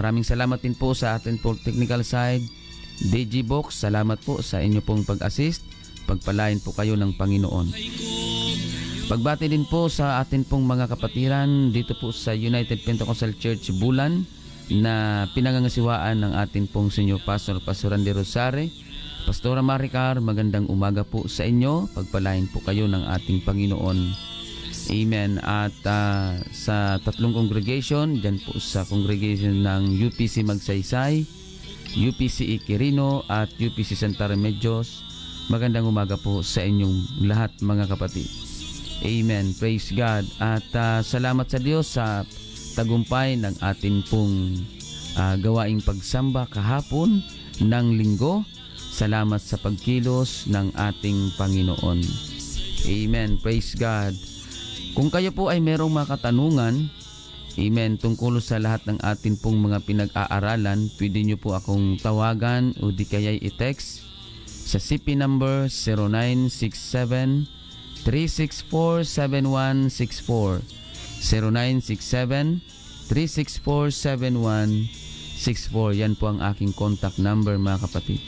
Maraming salamat din po sa atin po technical side. Digibox, salamat po sa inyo pong pag-assist. Pagpalain po kayo ng Panginoon. Pagbati din po sa atin pong mga kapatiran dito po sa United Pentecostal Church Bulan na pinangangasiwaan ng atin pong Senior Pastor, Pastor Randy Rosare. Pastora Maricar, magandang umaga po sa inyo. Pagpalain po kayo ng ating Panginoon. Amen. At sa tatlong congregation, dyan po sa congregation ng UPC Magsaysay, UPC Iquirino at UPC Santa Remedios, magandang umaga po sa inyong lahat mga kapatid. Amen. Praise God. At salamat sa Diyos sa tagumpay ng atin pong gawaing pagsamba kahapon ng linggo. Salamat sa pagkilos ng ating Panginoon. Amen. Praise God. Kung kayo po ay merong mga katanungan, amen, tungkol sa lahat ng atin pong mga pinag-aaralan, pwede nyo po akong tawagan o di kaya i-text sa CP number 0967-364-7164, 0967-364-7164. Yan po ang aking contact number mga kapatid.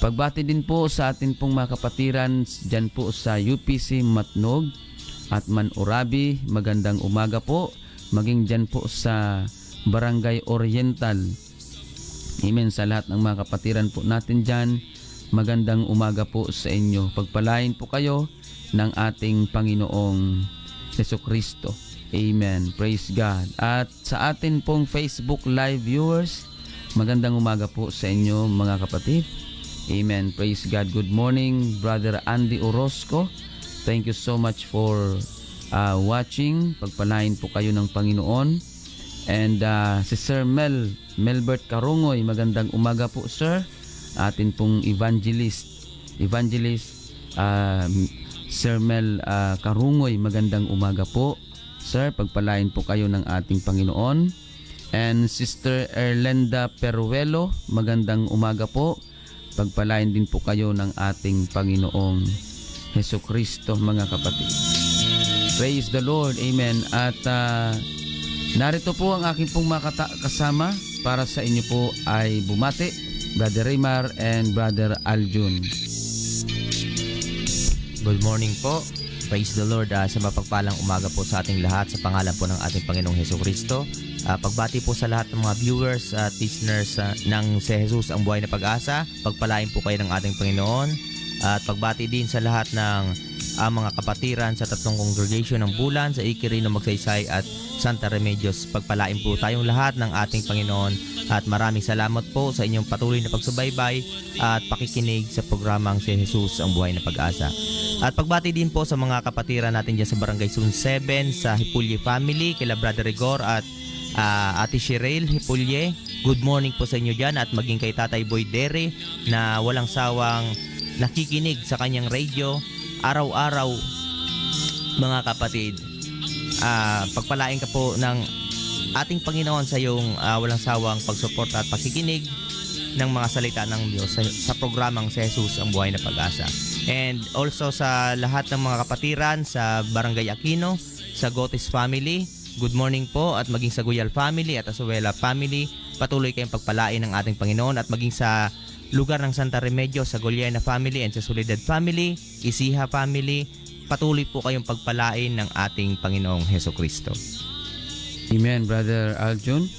Pagbati din po sa atin pong mga kapatiran dyan po sa UPC Matnog at Manurabi, magandang umaga po. Maging dyan po sa Barangay Oriental. Amen. Sa lahat ng mga kapatiran po natin dyan, magandang umaga po sa inyo. Pagpalain po kayo ng ating Panginoong Jesucristo. Amen. Praise God. At sa atin pong Facebook Live viewers, magandang umaga po sa inyo mga kapatid. Amen. Praise God. Good morning, Brother Andy Orozco. Thank you so much for watching. Pagpalain po kayo ng Panginoon. And si Sir Melbert Karungoy, magandang umaga po sir. Atin pong evangelist Sir Mel Karungoy, magandang umaga po sir. Pagpalain po kayo ng ating Panginoon. And Sister Erlenda Peruelo, magandang umaga po. Pagpalain din po kayo ng ating Panginoong Jesucristo mga kapatid. Praise the Lord. Amen. At narito po ang aking pong mga kasama para sa inyo po ay bumati, Brother Raymar and Brother Aljun. Good morning po. Praise the Lord. Sa mapagpalang umaga po sa ating lahat sa pangalan po ng ating Panginoong Jesucristo. Pagbati po sa lahat ng mga viewers at listeners ng Si Jesus ang Buhay na Pag-asa. Pagpalain po kayo ng ating Panginoon. At pagbati din sa lahat ng mga kapatiran sa tatlong congregation ng Bulan, sa Iquirino, Magsaysay at Santa Remedios. Pagpalain po tayong lahat ng ating Panginoon at maraming salamat po sa inyong patuloy na pagsubaybay at pakikinig sa programang Si Jesus ang Buhay na Pag-asa. At pagbati din po sa mga kapatiran natin dyan sa Barangay Zone 7, sa Hipulye family, kila Brother Rigor at Ate Shirel Hipulye. Good morning po sa inyo dyan at maging kay Tatay Boy Dere na walang sawang nakikinig sa kanyang radio araw-araw mga kapatid. Pagpalain ka po ng ating Panginoon sa iyong walang sawang pagsuporta at pakikinig ng mga salita ng Diyos sa programang Si Jesus ang Buhay na Pag-asa. And also sa lahat ng mga kapatiran sa Barangay Aquino, sa Gotes family, good morning po, at maging sa Guyal family at Asuela family, patuloy kayong pagpalain ng ating Panginoon, at maging sa lugar ng Santa Remedios, sa Goliana family and sa Soledad family, Isiha family, patuloy po kayong pagpalain ng ating Panginoong Jesucristo. Amen, Brother Aljun.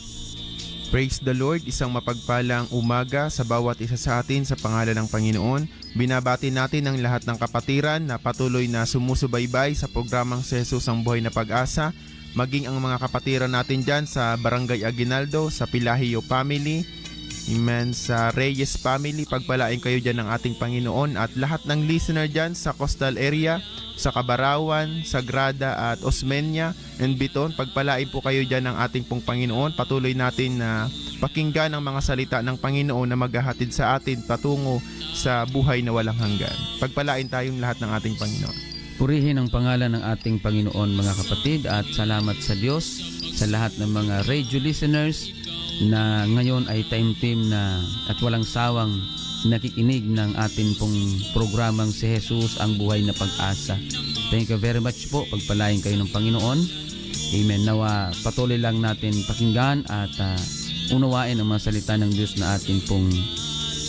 Praise the Lord, isang mapagpalang umaga sa bawat isa sa atin sa pangalan ng Panginoon. Binabati natin ang lahat ng kapatiran na patuloy na sumusubaybay sa programang Si Jesus ang Buhay na Pag-asa, maging ang mga kapatiran natin dyan sa Barangay Aguinaldo, sa Pilahio family, amen, sa Reyes family, pagpalain kayo dyan ng ating Panginoon, at lahat ng listener dyan sa coastal area, sa Cabarawan, Sagrada at Osmeña and Biton, pagpalain po kayo dyan ng ating pong Panginoon. Patuloy natin na pakinggan ang mga salita ng Panginoon na maghahatid sa atin patungo sa buhay na walang hanggan. Pagpalain tayong lahat ng ating Panginoon. Purihin ang pangalan ng ating Panginoon mga kapatid, at salamat sa Diyos sa lahat ng mga radio listeners na ngayon ay time team na at walang sawang nakikinig ng ating pong programang Si Jesus ang Buhay na Pag-asa. Thank you very much po. Pagpalain kayo ng Panginoon. Amen. Nawa patuloy lang natin pakinggan at unawain ang mga salita ng Diyos na atin pong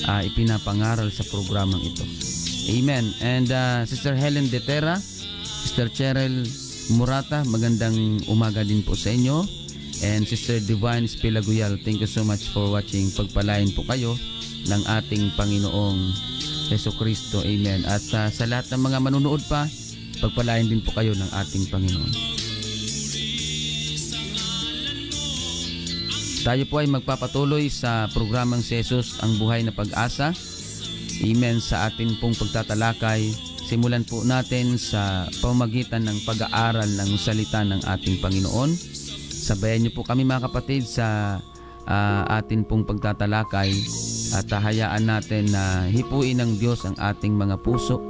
ipinapangaral sa programang ito. Amen. And Sister Helen Detera, Sister Cheryl Murata, magandang umaga din po sa inyo. And Sister Divine Spilaguyal, thank you so much for watching. Pagpalain po kayo ng ating Panginoong Jesucristo. Amen. At sa lahat ng mga manunood pa, pagpalain din po kayo ng ating Panginoon. Tayo po ay magpapatuloy sa programang si Jesus ang buhay na pag-asa. Amen. Sa ating pong pagtatalakay, simulan po natin sa pamamagitan ng pag-aaral ng salita ng ating Panginoon. Sabayan niyo po kami mga kapatid sa atin pong pagtatalakay at hayaan natin na hipuin ng Diyos ang ating mga puso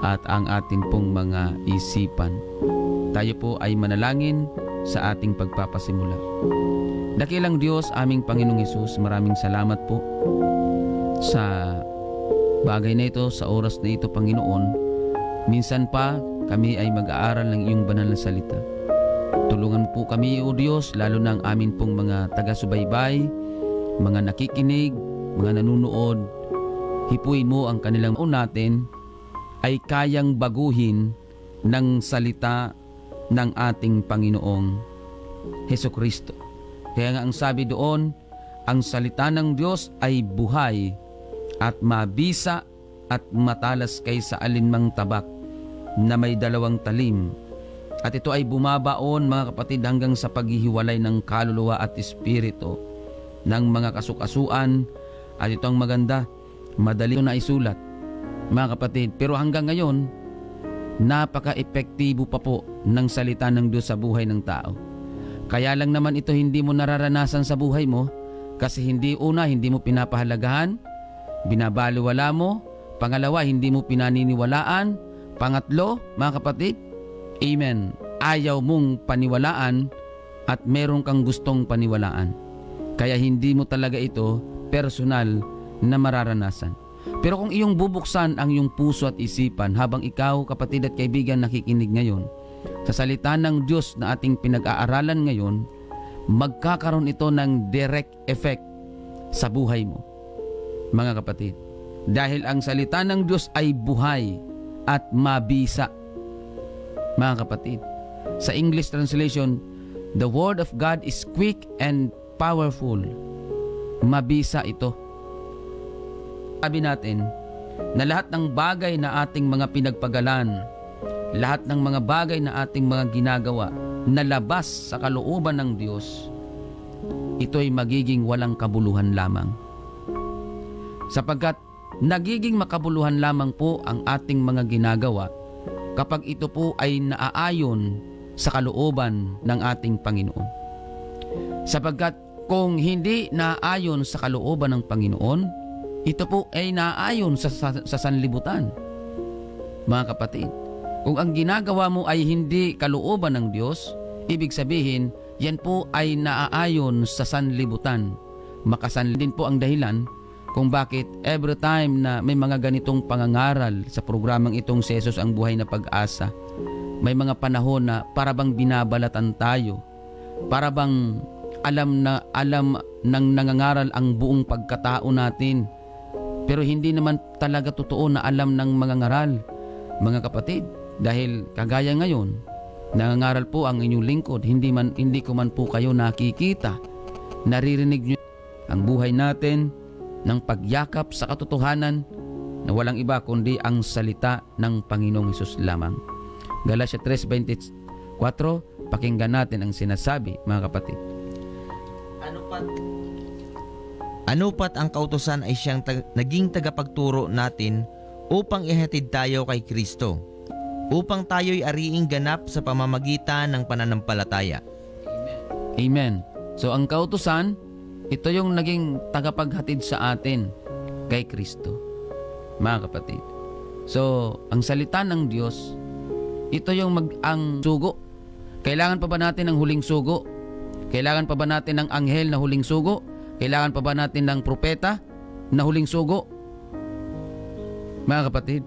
at ang ating pong mga isipan. Tayo po ay manalangin sa ating pagpapasimula. Dakilang Diyos, aming Panginoong Hesus, maraming salamat po sa bagay na ito, sa oras na ito, Panginoon. Minsan pa kami ay mag-aaral ng iyong banal na salita. Tulungan po kami, O Diyos, lalo na ang amin pong mga taga-subaybay, mga nakikinig, mga nanunood. Hipuin mo ang kanilang natin ay kayang baguhin ng salita ng ating Panginoong Hesukristo. Kaya nga ang sabi doon, ang salita ng Diyos ay buhay at mabisa at matalas kaysa alinmang tabak na may 2 talim. At ito ay bumabaon mga kapatid hanggang sa paghihiwalay ng kaluluwa at espiritu ng mga kasukasuan. At ito ang maganda, madali na isulat mga kapatid. Pero hanggang ngayon, napaka-epektibo pa po ng salita ng Diyos sa buhay ng tao. Kaya lang naman ito hindi mo nararanasan sa buhay mo kasi hindi mo pinapahalagahan, binabaliwala mo, pangalawa, hindi mo pinaniniwalaan, pangatlo, mga kapatid, amen, ayaw mong paniwalaan at meron kang gustong paniwalaan. Kaya hindi mo talaga ito personal na mararanasan. Pero kung iyong bubuksan ang iyong puso at isipan habang ikaw, kapatid at kaibigan, nakikinig ngayon sa salita ng Diyos na ating pinag-aaralan ngayon, magkakaroon ito ng direct effect sa buhay mo, mga kapatid. Dahil ang salita ng Diyos ay buhay at mabisa, mga kapatid. Sa English translation, the Word of God is quick and powerful. Mabisa ito. Sabi natin na lahat ng bagay na ating mga pinagpagalan, lahat ng mga bagay na ating mga ginagawa na labas sa kalooban ng Diyos, ito'y magiging walang kabuluhan lamang. Sapagkat nagiging makabuluhan lamang po ang ating mga ginagawa kapag ito po ay naaayon sa kalooban ng ating Panginoon. Sapagkat kung hindi naaayon sa kalooban ng Panginoon, ito po ay naaayon sa sanlibutan. Mga kapatid, kung ang ginagawa mo ay hindi kalooban ng Diyos, ibig sabihin, yan po ay naaayon sa sanlibutan. Makasanli din po ang dahilan kung bakit every time na may mga ganitong pangangaral sa programang itong si Jesus ang buhay na pag-asa, may mga panahon na parabang binabalatan tayo, parabang alam nang nangangaral ang buong pagkatao natin, pero hindi naman talaga totoo na alam ng mga ngaral, mga kapatid. Dahil kagaya ngayon, nangangaral po ang inyong lingkod, hindi ko man po kayo nakikita, naririnig nyo ang buhay natin ng pagyakap sa katotohanan na walang iba kundi ang salita ng Panginoong Hesus lamang. Galatia 3:24, pakinggan natin ang sinasabi, mga kapatid. Ano pat ang kautusan ay siyang naging tagapagturo natin upang ihatid tayo kay Kristo, upang tayo'y ariing ganap sa pamamagitan ng pananampalataya. Amen. So ang kautusan, ito yung naging tagapaghatid sa atin kay Kristo, mga kapatid. So ang salita ng Diyos, ito yung ang sugo. Kailangan pa ba natin ng huling sugo? Kailangan pa ba natin ng anghel na huling sugo? Kailangan pa ba natin ng propeta na huling sugo? Mga kapatid,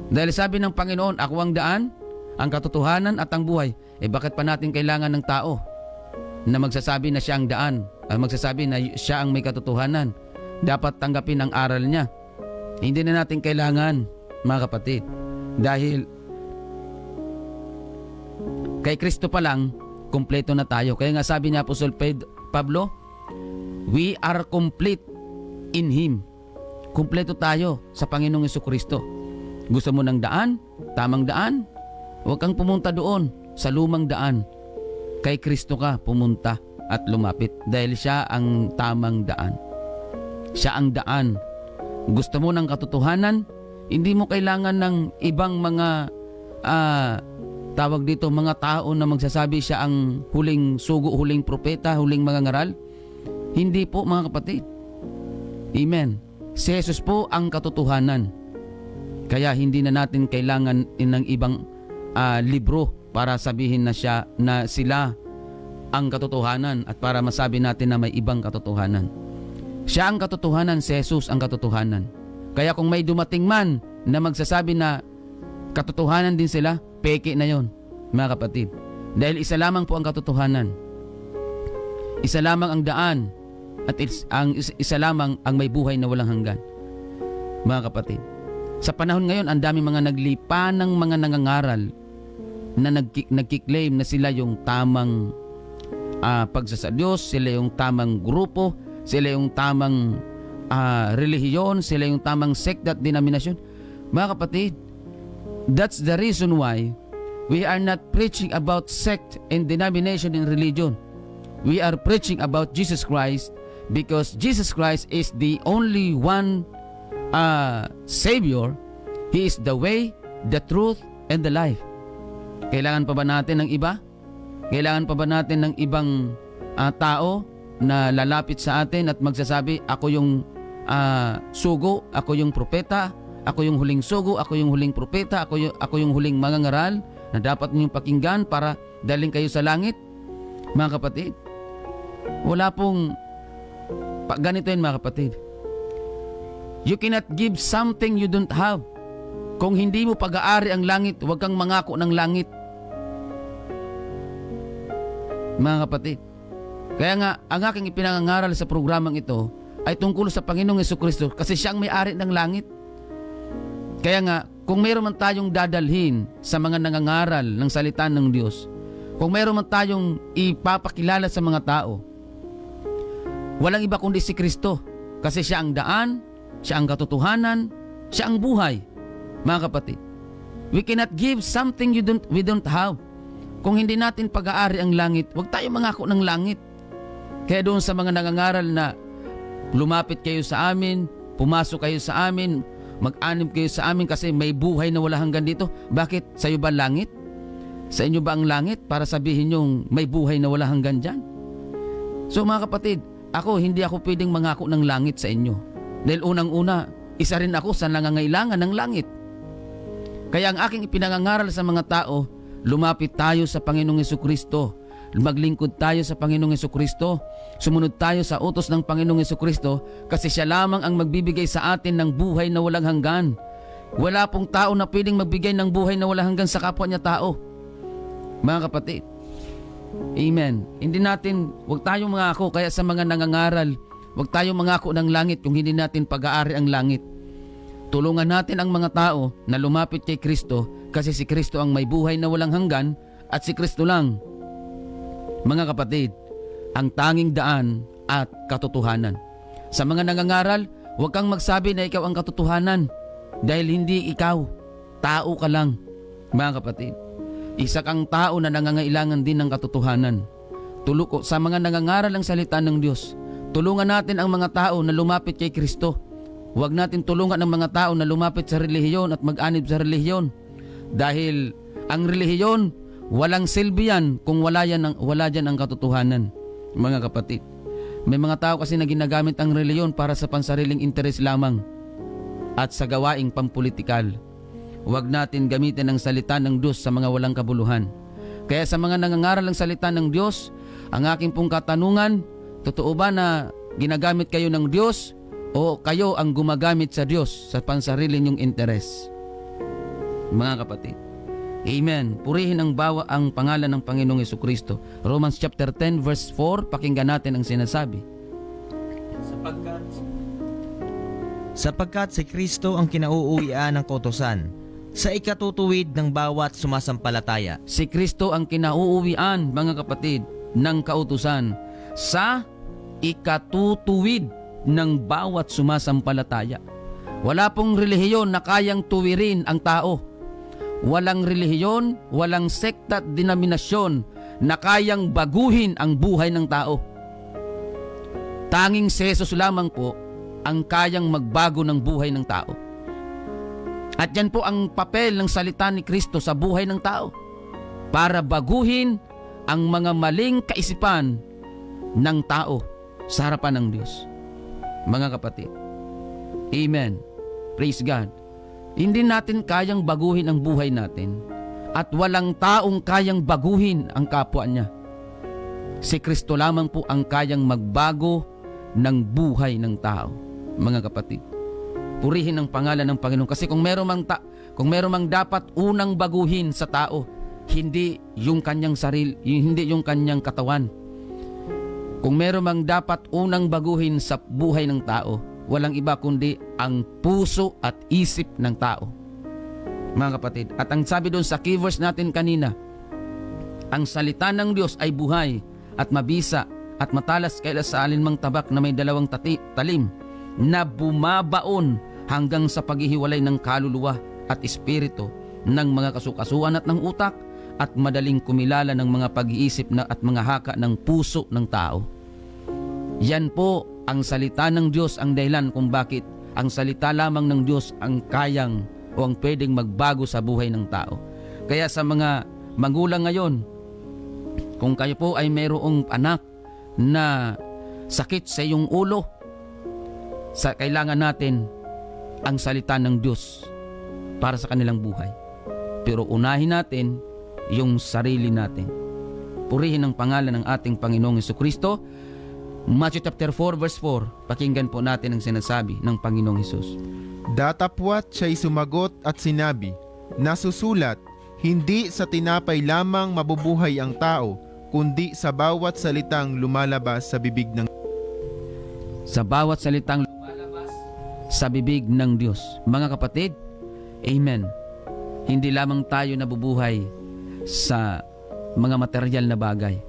dahil sabi ng Panginoon, ako ang daan, ang katotohanan at ang buhay. Bakit pa natin kailangan ng tao na magsasabi na siya ang daan magsasabi na siya ang may katotohanan. Dapat tanggapin ang aral niya. Hindi na natin kailangan, mga kapatid. Dahil kay Kristo pa lang, kumpleto na tayo. Kaya nga sabi ni Apostol Pablo, we are complete in Him. Kumpleto tayo sa Panginoong Jesucristo. Gusto mo ng daan? Tamang daan? Huwag kang pumunta doon sa lumang daan. Kay Kristo ka pumunta at lumapit dahil siya ang tamang daan. Siya ang daan. Gusto mo ng katotohanan? Hindi mo kailangan ng ibang mga tawag dito, mga tao na magsasabi siya ang huling sugo, huling propeta, huling mga ngaral. Hindi po, mga kapatid. Amen. Si Jesus po ang katotohanan. Kaya hindi na natin kailangan ng ibang libro para sabihin na sila ang katotohanan at para masabi natin na may ibang katotohanan. Siya ang katotohanan, si Jesus ang katotohanan. Kaya kung may dumating man na magsasabi na katotohanan din sila, peke na yon, mga kapatid. Dahil isa lamang po ang katotohanan. Isa lamang ang daan at isa lamang ang may buhay na walang hanggan. Mga kapatid, sa panahon ngayon, ang dami mga naglipa ng mga nangangaral na nagkiklaim na sila yung tamang pagsasadyos, sila yung tamang grupo, sila yung tamang relihiyon, sila yung tamang sect at denominasyon. Mga kapatid, that's the reason why we are not preaching about sect and denomination and religion. We are preaching about Jesus Christ because Jesus Christ is the only one Savior. He is the way, the truth, and the life. Kailangan pa ba natin ng iba? Kailangan pa ba natin ng ibang tao na lalapit sa atin at magsasabi, ako yung sugo, ako yung propeta, ako yung huling sugo, ako yung huling propeta, ako yung huling mangangaral na dapat ninyong pakinggan para daling kayo sa langit? Mga kapatid, wala pong ganito yun, mga kapatid. You cannot give something you don't have. Kung hindi mo pag-aari ang langit, huwag kang mangako ng langit. Mga kapatid, kaya nga, ang aking ipinangangaral sa programang ito ay tungkol sa Panginoong Jesucristo kasi siya ang may-ari ng langit. Kaya nga, kung mayroon man tayong dadalhin sa mga nangangaral ng salita ng Diyos, kung mayroon man tayong ipapakilala sa mga tao, walang iba kundi si Kristo kasi siya ang daan, siya ang katotohanan, siya ang buhay. Mga kapatid, we cannot give something we don't have. Kung hindi natin pag-aari ang langit, huwag tayo mangako ng langit. Kaya doon sa mga nangangaral na lumapit kayo sa amin, pumasok kayo sa amin, mag-anib kayo sa amin kasi may buhay na wala hanggan dito. Bakit? Sa iyo ba langit? Sa inyo ba ang langit para sabihin yung may buhay na wala hanggan dyan? So mga kapatid, hindi ako pwedeng mangako ng langit sa inyo. Dahil unang-una, isa rin ako sa nangangailangan ng langit. Kaya ang aking ipinangangaral sa mga tao, lumapit tayo sa Panginoong Jesucristo. Maglingkod tayo sa Panginoong Jesucristo. Sumunod tayo sa utos ng Panginoong Jesucristo kasi siya lamang ang magbibigay sa atin ng buhay na walang hanggan. Wala pong tao na pwedeng magbigay ng buhay na walang hanggan sa kapwa niya tao. Mga kapatid, amen. Huwag tayong mangako kaya sa mga nangangaral, huwag tayong mangako ng langit kung hindi natin pag-aari ang langit. Tulungan natin ang mga tao na lumapit kay Kristo kasi si Kristo ang may buhay na walang hanggan at si Kristo lang, mga kapatid, ang tanging daan at katotohanan. Sa mga nangangaral, huwag kang magsabi na ikaw ang katotohanan dahil hindi ikaw, tao ka lang. Mga kapatid, isa kang tao na nangangailangan din ng katotohanan. Sa mga nangangaral ng salita ng Diyos, tulungan natin ang mga tao na lumapit kay Kristo. Huwag natin tulungan ang mga tao na lumapit sa relihiyon at mag-anib sa relihiyon. Dahil ang relihiyon, walang silbi yan kung wala dyan ang katotohanan. Mga kapatid, may mga tao kasi na ginagamit ang relihiyon para sa pansariling interes lamang at sa gawaing pampolitikal. Huwag natin gamitin ang salita ng Diyos sa mga walang kabuluhan. Kaya sa mga nangangaral ng salita ng Diyos, ang aking pong katanungan, totoo ba na ginagamit kayo ng Diyos o kayo ang gumagamit sa Diyos sa pansarili niyong interes? Mga kapatid, Amen. Purihin ang pangalan ng Panginoong Hesukristo. Romans chapter 10 verse 4, pakinggan natin ang sinasabi. Sapagkat si Kristo ang kinauuwian ng kautusan sa ikatutuwid ng bawat sumasampalataya. Si Kristo ang kinauuwian, mga kapatid, ng kautusan sa ikatutuwid ng bawat sumasampalataya. Wala pong relihiyon na kayang tuwirin ang tao. Walang relihiyon, walang sekta at denominasyon na kayang baguhin ang buhay ng tao. Tanging si Jesus lamang po ang kayang magbago ng buhay ng tao. At yan po ang papel ng salita ni Kristo sa buhay ng tao, para baguhin ang mga maling kaisipan ng tao sa harapan ng Diyos. Mga kapatid, amen. Praise God. Hindi natin kayang baguhin ang buhay natin, at walang taong kayang baguhin ang kapwa niya. Si Kristo lamang po ang kayang magbago ng buhay ng tao. Mga kapatid, purihin ang pangalan ng Panginoon, kasi kung meron mang dapat unang baguhin sa tao, hindi yung kanyang sarili, hindi yung kanyang katawan. Kung meron mang dapat unang baguhin sa buhay ng tao, walang iba kundi ang puso at isip ng tao. Mga kapatid, at ang sabi doon sa key verse natin kanina, ang salita ng Diyos ay buhay at mabisa at matalas kaysa sa alinmang tabak na may dalawang talim, na bumabaon hanggang sa paghihiwalay ng kaluluwa at espiritu, ng mga kasukasuan at ng utak, at madaling kumilala ng mga pag-iisip at mga haka ng puso ng tao. Yan po ang salita ng Diyos, ang dahilan kung bakit ang salita lamang ng Diyos ang kayang o ang pwedeng magbago sa buhay ng tao. Kaya sa mga magulang ngayon, kung kayo po ay mayroong anak na sakit sa iyong ulo, kailangan natin ang salita ng Diyos para sa kanilang buhay. Pero unahin natin yung sarili natin. Purihin ang pangalan ng ating Panginoong Hesukristo. Matthew chapter 4 verse 4, pakinggan po natin ang sinasabi ng Panginoong Hesus. Datapwat siya'y sumagot at sinabi, nasusulat, hindi sa tinapay lamang mabubuhay ang tao, kundi sa bawat salitang lumalabas sa bibig ng lumalabas sa bibig ng Diyos. Mga kapatid, amen. Hindi lamang tayo nabubuhay sa mga material na bagay.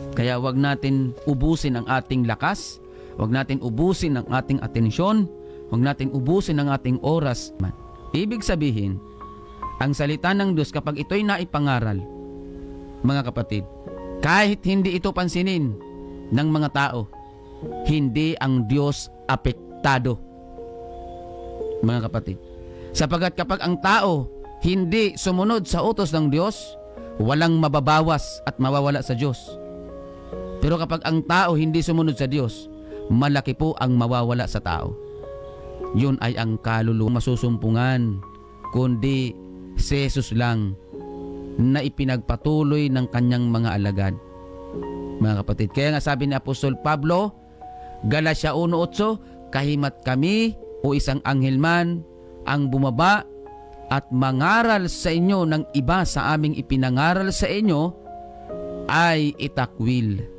Kaya wag natin ubusin ang ating lakas, wag natin ubusin ang ating atensyon, wag natin ubusin ang ating oras. Ibig sabihin, ang salita ng Diyos kapag ito'y naipangaral, mga kapatid, kahit hindi ito pansinin ng mga tao, hindi ang Diyos apektado. Mga kapatid, sapagkat kapag ang tao hindi sumunod sa utos ng Diyos, walang mababawas at mawawala sa Diyos. Pero kapag ang tao hindi sumunod sa Diyos, malaki po ang mawawala sa tao. Yun ay ang kaluluwa masusumpungan, kundi si Jesus lang na ipinagpatuloy ng kanyang mga alagad. Mga kapatid, kaya nga sabi ni Apostol Pablo, Galatia 1:8, kahimat kami o isang anghel man ang bumaba at mangaral sa inyo ng iba sa aming ipinangaral sa inyo, ay itakwil.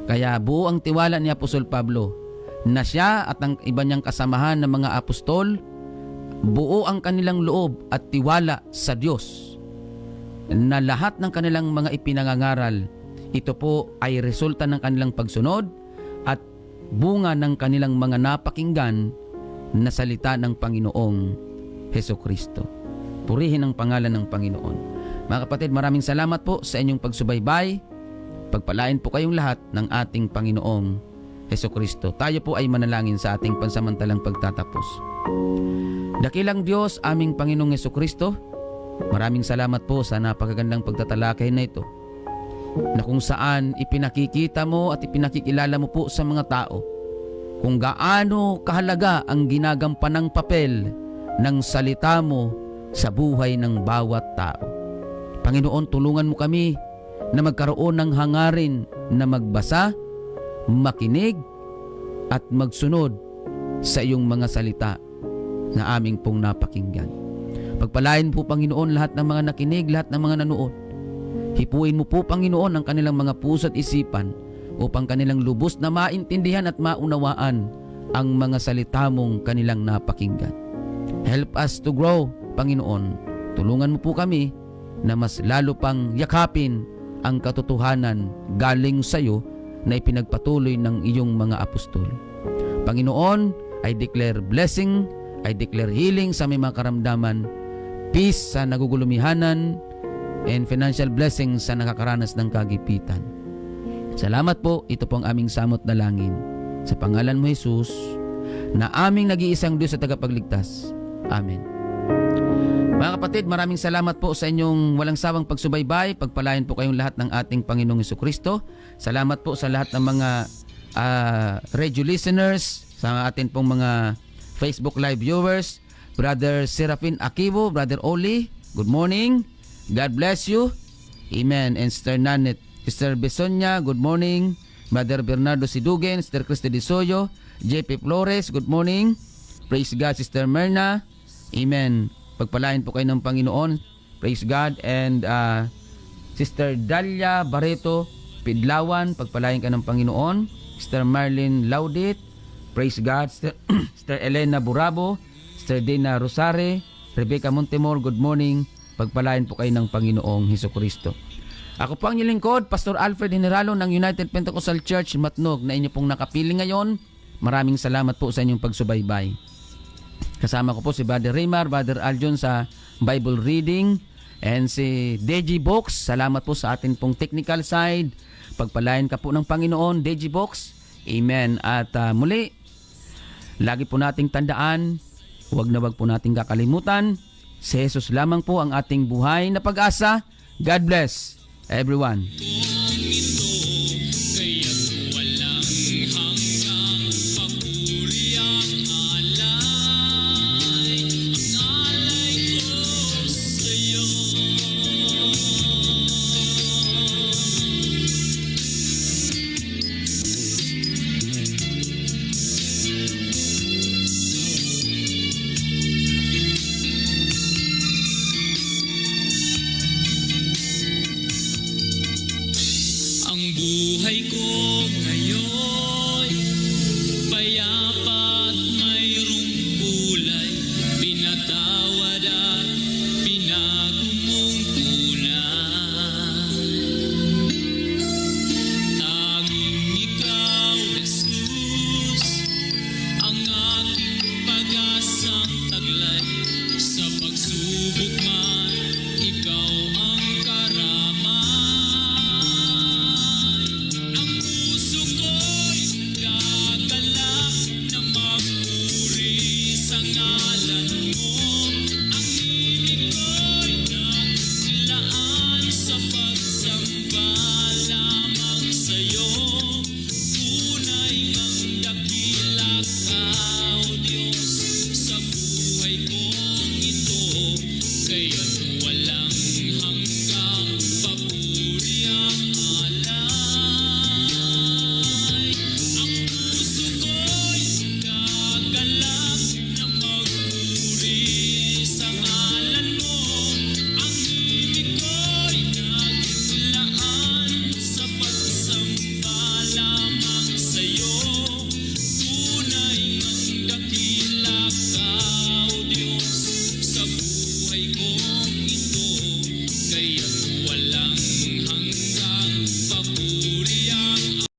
Kaya buo ang tiwala ni Apostol Pablo na siya at ang iba niyang kasamahan ng mga apostol, buo ang kanilang loob at tiwala sa Diyos na lahat ng kanilang mga ipinangangaral, ito po ay resulta ng kanilang pagsunod at bunga ng kanilang mga napakinggan na salita ng Panginoong Hesukristo. Purihin ang pangalan ng Panginoon. Mga kapatid, maraming salamat po sa inyong pagsubaybay. Pagpalain po kayong lahat ng ating Panginoong Hesukristo. Tayo po ay manalangin sa ating pansamantalang pagtatapos. Dakilang Diyos, aming Panginoong Hesukristo, maraming salamat po sa napakagandang pagtatalakay na ito, na kung saan ipinakikita mo at ipinakikilala mo po sa mga tao kung gaano kahalaga ang ginagampanang papel ng salita mo sa buhay ng bawat tao. Panginoon, tulungan mo kami na magkaroon ng hangarin na magbasa, makinig, at magsunod sa iyong mga salita na aming pong napakinggan. Pagpalain po, Panginoon, lahat ng mga nakinig, lahat ng mga nanood. Hipuin mo po, Panginoon, ang kanilang mga puso at isipan upang kanilang lubos na maintindihan at maunawaan ang mga salita mong kanilang napakinggan. Help us to grow, Panginoon. Tulungan mo po kami na mas lalo pang yakapin ang katotohanan galing sa iyo na ipinagpatuloy ng iyong mga apostol. Panginoon, I declare blessing, I declare healing sa may mga karamdaman, peace sa nagugulumihanan, and financial blessings sa nakakaranas ng kagipitan. Salamat po, ito po ang aming samot na langin. Sa pangalan mo, Jesus, na aming nag-iisang Diyos at tagapagligtas. Amen. Mga kapatid, maraming salamat po sa inyong walang sawang pagsubaybay. Pagpalain po kayong lahat ng ating Panginoong Hesukristo. Salamat po sa lahat ng mga radio listeners, sa atin pong mga Facebook Live viewers. Brother Serafin Akibo, Brother Oli, good morning. God bless you. Amen. And Sister Nanet, Sister Besonia, good morning. Brother Bernardo Sidugen, Sister Cristi Disoyo, JP Flores, good morning. Praise God, Sister Merna. Amen. Pagpalain po kayo ng Panginoon. Praise God. And Sister Dalia Barreto Pidlawan, pagpalain ka ng Panginoon. Sister Marlene Laudit, praise God. Sister Elena Burabo, Sister Dina Rosare, Rebecca Montemor, good morning. Pagpalain po kayo ng Panginoong Hesukristo. Ako po ang inyong lingkod, Pastor Alfred Generalo ng United Pentecostal Church Matnog na inyo pong nakapili ngayon. Maraming salamat po sa inyong pagsubaybay. Kasama ko po si Brother Raymar, Brother Aljon sa Bible reading, and si Deji Box. Salamat po sa atin pong technical side. Pagpalain ka po ng Panginoon, Deji Box. Amen. At muli, lagi po nating tandaan, huwag na wag po nating kakalimutan, si Jesus lamang po ang ating buhay na pag-asa. God bless everyone. Buhay ko ngayon, payapa at mayroong kulay, pinatawad at pinagmumong tunay. Tanging ikaw, Jesus, ang aking pag-asang taglay sa pagsubok